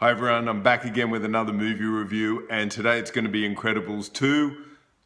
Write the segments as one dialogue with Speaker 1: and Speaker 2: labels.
Speaker 1: Hi everyone, I'm back again with another movie review, and today it's going to be Incredibles 2.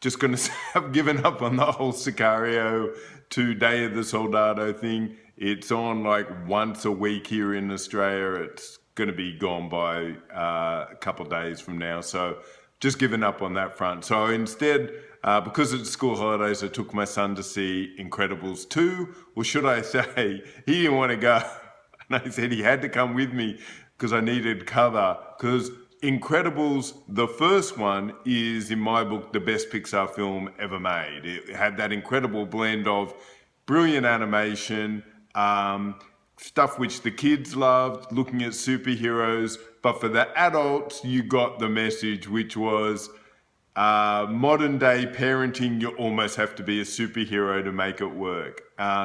Speaker 1: Just going to say I've given up on the whole Sicario 2 Day of the Soldado thing. It's on like once a week here in Australia. It's going to be gone by a couple of days from now, so just given up on that front. So instead, because it's school holidays, I took my son to see Incredibles 2, or should I say, he didn't want to go, and I said he had to come with me because I needed cover, because Incredibles, the first one, is in my book the best Pixar film ever made. It had that incredible blend of brilliant animation, stuff which the kids loved, looking at superheroes, but for the adults you got the message, which was modern day parenting. You almost have to be a superhero to make it work.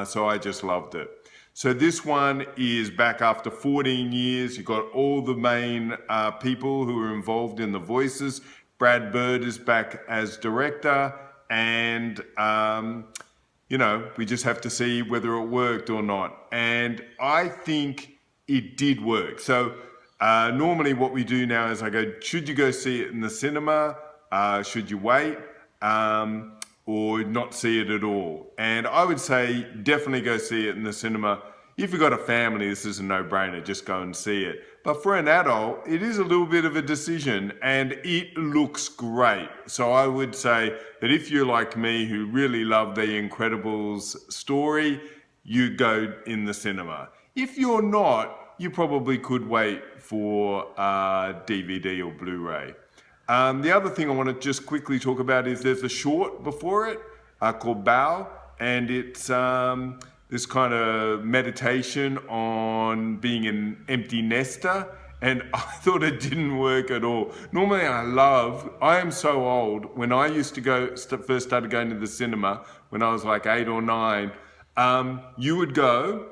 Speaker 1: So I just loved it. So this one is back after 14 years. You've got all the main people who are involved in the voices. Brad Bird is back as director, and you know, we just have to see whether it worked or not. And I think it did work. So normally what we do now is I go, should you go see it in the cinema? Should you wait? Or not see it at all? And I would say definitely go see it in the cinema. If you've got a family, this is a no-brainer, just go and see it. But for an adult, it is a little bit of a decision, and it looks great. So I would say that if you're like me, who really love the Incredibles story, you go in the cinema. If you're not, you probably could wait for DVD or Blu-ray. The other thing I want to just quickly talk about is there's a short before it called Bow, and it's this kind of meditation on being an empty nester, and I thought it didn't work at all. Normally I am so old, when I used to go, first started going to the cinema, when I was like 8 or 9, you would go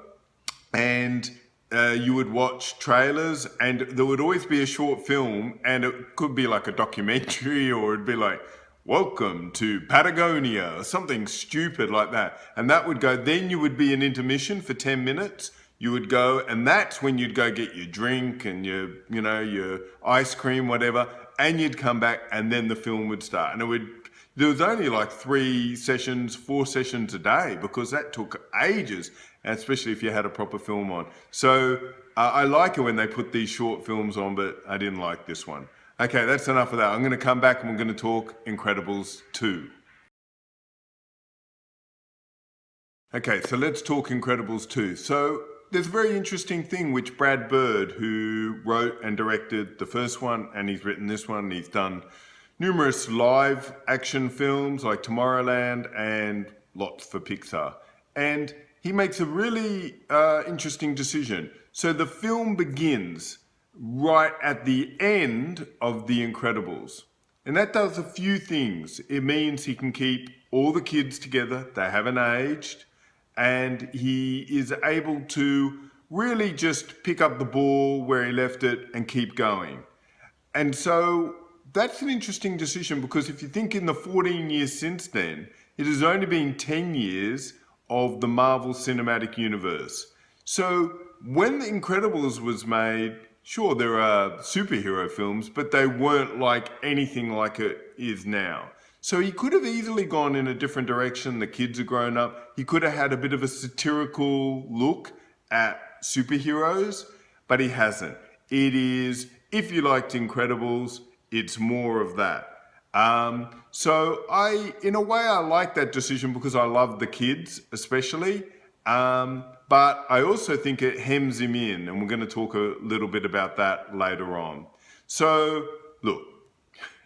Speaker 1: and you would watch trailers, and there would always be a short film, and it could be like a documentary, or it'd be like, welcome to Patagonia, or something stupid like that. And that would go, then you would be an intermission for 10 minutes. You would go, and that's when you'd go get your drink and your, you know, your ice cream, whatever, and you'd come back, and then the film would start. And there was only like 4 sessions a day, because that took ages, especially if you had a proper film on. So I like it when they put these short films on, but I didn't like this one. Okay, that's enough of that. I'm going to come back and we're going to talk Incredibles 2. Okay, so let's talk Incredibles 2. So there's a very interesting thing which Brad Bird, who wrote and directed the first one, and he's written this one, he's done numerous live action films like Tomorrowland and lots for Pixar. And he makes a really interesting decision. So the film begins right at the end of The Incredibles. And that does a few things. It means he can keep all the kids together, they haven't aged, and he is able to really just pick up the ball where he left it and keep going. And so that's an interesting decision, because if you think in the 14 years since then, it has only been 10 years of the Marvel Cinematic Universe. So when The Incredibles was made, sure, there are superhero films, but they weren't like anything like it is now. So he could have easily gone in a different direction. The kids are grown up. He could have had a bit of a satirical look at superheroes, but he hasn't. It is, if you liked Incredibles, it's more of that. So in a way, I like that decision because I love the kids, especially. But I also think it hems him in, and we're going to talk a little bit about that later on. So, look,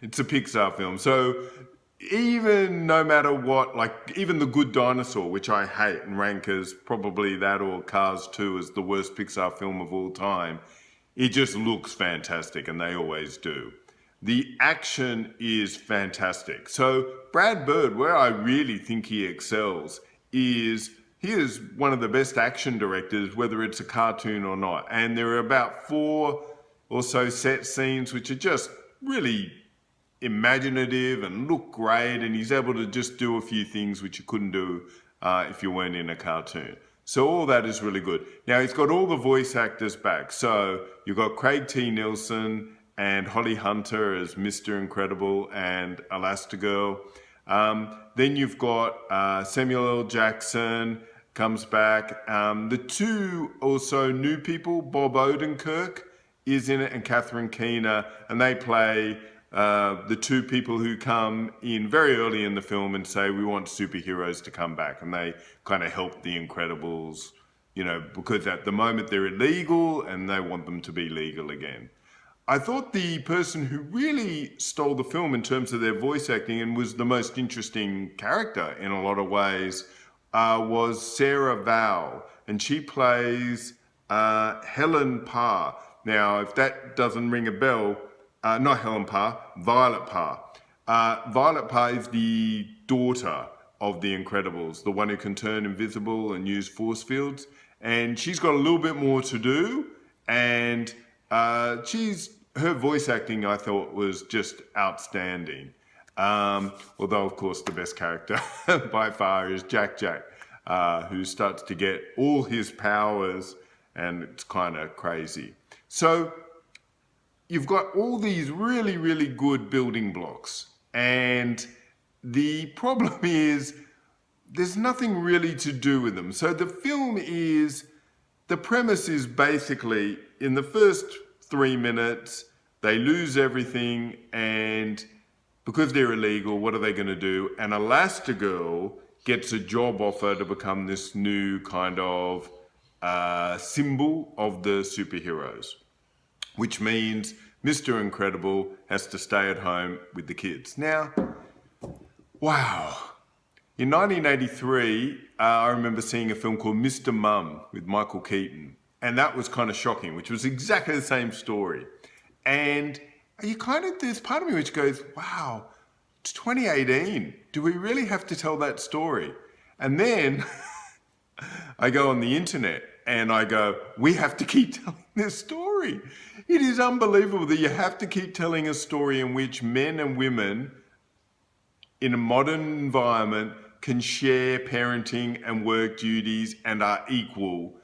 Speaker 1: it's a Pixar film. So even no matter what, like even The Good Dinosaur, which I hate and rank as probably that or Cars 2 as the worst Pixar film of all time, it just looks fantastic, and they always do. The action is fantastic. So Brad Bird, where I really think he excels, is he is one of the best action directors, whether it's a cartoon or not. And there are about 4 or so set scenes which are just really imaginative and look great, and he's able to just do a few things which you couldn't do if you weren't in a cartoon. So all that is really good. Now he's got all the voice actors back. So you've got Craig T. Nelson and Holly Hunter as Mr. Incredible and Elastigirl. Then you've got Samuel L. Jackson comes back. The two also new people, Bob Odenkirk is in it and Catherine Keener, and they play the two people who come in very early in the film and say, we want superheroes to come back. And they kind of help the Incredibles, because at the moment they're illegal and they want them to be legal again. I thought the person who really stole the film in terms of their voice acting and was the most interesting character in a lot of ways was Sarah Vowell. And she plays Helen Parr. Now, if that doesn't ring a bell, not Helen Parr, Violet Parr. Violet Parr is the daughter of the Incredibles, the one who can turn invisible and use force fields. And she's got a little bit more to do. And her voice acting, I thought, was just outstanding. Although, of course, the best character by far is Jack Jack, who starts to get all his powers, and it's kind of crazy. So you've got all these really, really good building blocks. And the problem is there's nothing really to do with them. So the premise is basically in the first 3 minutes, they lose everything, and because they're illegal, what are they going to do? And Elastigirl gets a job offer to become this new kind of symbol of the superheroes, which means Mr. Incredible has to stay at home with the kids. Now, wow. In 1983, I remember seeing a film called Mr. Mum with Michael Keaton. And that was kind of shocking, which was exactly the same story. And there's part of me which goes, wow, it's 2018. Do we really have to tell that story? And then I go on the internet and I go, we have to keep telling this story. It is unbelievable that you have to keep telling a story in which men and women in a modern environment can share parenting and work duties and are equal.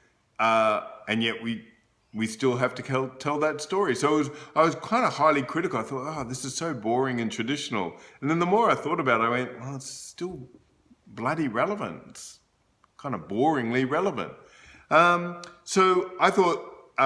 Speaker 1: And yet we still have to tell that story. So I was kind of highly critical. I thought, this is so boring and traditional. And then the more I thought about it, I went, well, it's still bloody relevant. It's kind of boringly relevant. So I thought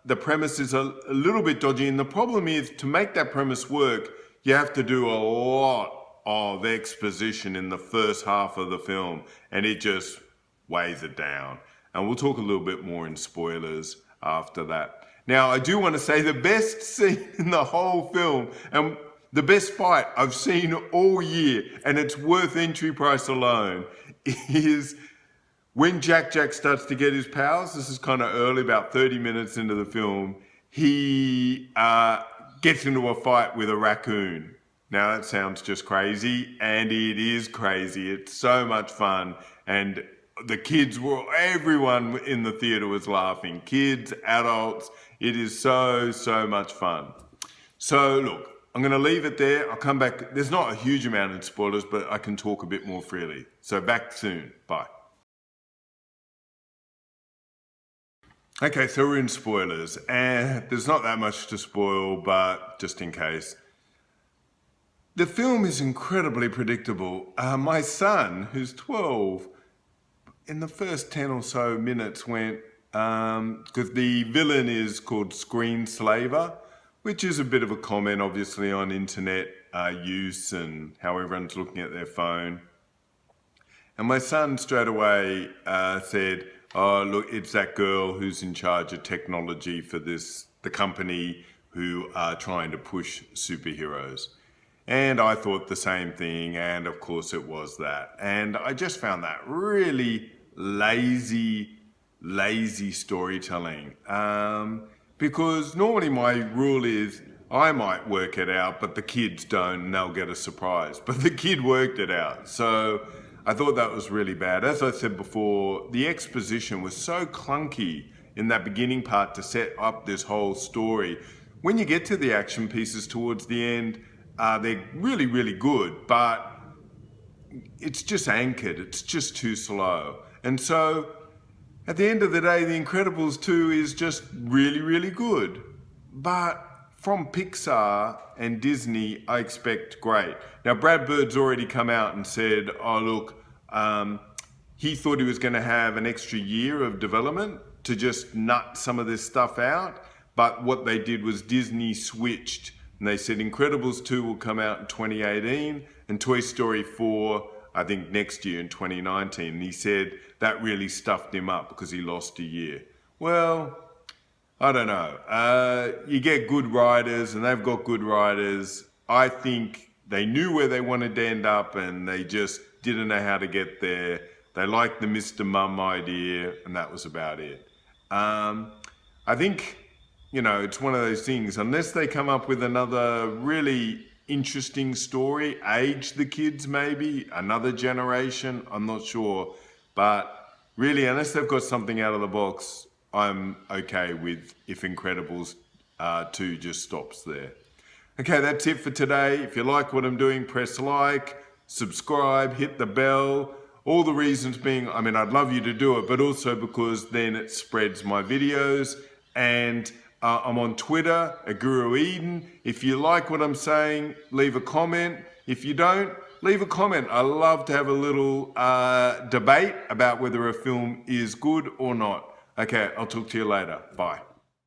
Speaker 1: the premise is a little bit dodgy. And the problem is, to make that premise work, you have to do a lot of exposition in the first half of the film. And it just weighs it down. And we'll talk a little bit more in spoilers after that. Now, I do want to say the best scene in the whole film, and the best fight I've seen all year, and it's worth entry price alone, is when Jack Jack starts to get his powers. This is kind of early, about 30 minutes into the film. He gets into a fight with a raccoon. Now, that sounds just crazy, and it is crazy. It's so much fun, and everyone in the theater was laughing. Kids, adults, it is so, so much fun. So look, I'm going to leave it there. I'll come back. There's not a huge amount of spoilers, but I can talk a bit more freely. So back soon. Bye. Okay, so we're in spoilers, and there's not that much to spoil, but just in case. The film is incredibly predictable. My son, who's 12, in the first 10 or so minutes went, because the villain is called Screenslaver, which is a bit of a comment, obviously, on internet use and how everyone's looking at their phone. And my son straight away said, oh, look, it's that girl who's in charge of technology for the company who are trying to push superheroes. And I thought the same thing, and of course it was that. And I just found that really lazy storytelling. Because normally my rule is I might work it out, but the kids don't, and they'll get a surprise. But the kid worked it out. So I thought that was really bad. As I said before, the exposition was so clunky in that beginning part to set up this whole story. When you get to the action pieces towards the end, they're really, really good, but it's just anchored. It's just too slow. And so at the end of the day, The Incredibles 2 is just really, really good. But from Pixar and Disney, I expect great. Now, Brad Bird's already come out and said, oh, look, he thought he was going to have an extra year of development to just nut some of this stuff out. But what they did was Disney switched and they said Incredibles 2 will come out in 2018 and Toy Story 4, I think next year in 2019. And he said that really stuffed him up because he lost a year. Well, I don't know. You get good writers and they've got good writers. I think they knew where they wanted to end up and they just didn't know how to get there. They liked the Mr. Mum idea and that was about it. I think, you know, it's one of those things, unless they come up with another really interesting story, age the kids maybe, another generation, I'm not sure. But really, unless they've got something out of the box, I'm okay with if Incredibles 2 just stops there. Okay, that's it for today. If you like what I'm doing, press like, subscribe, hit the bell. All the reasons being, I mean, I'd love you to do it, but also because then it spreads my videos. And I'm on Twitter, Guru Eden. If you like what I'm saying, leave a comment. If you don't, leave a comment. I love to have a little debate about whether a film is good or not. Okay, I'll talk to you later. Bye.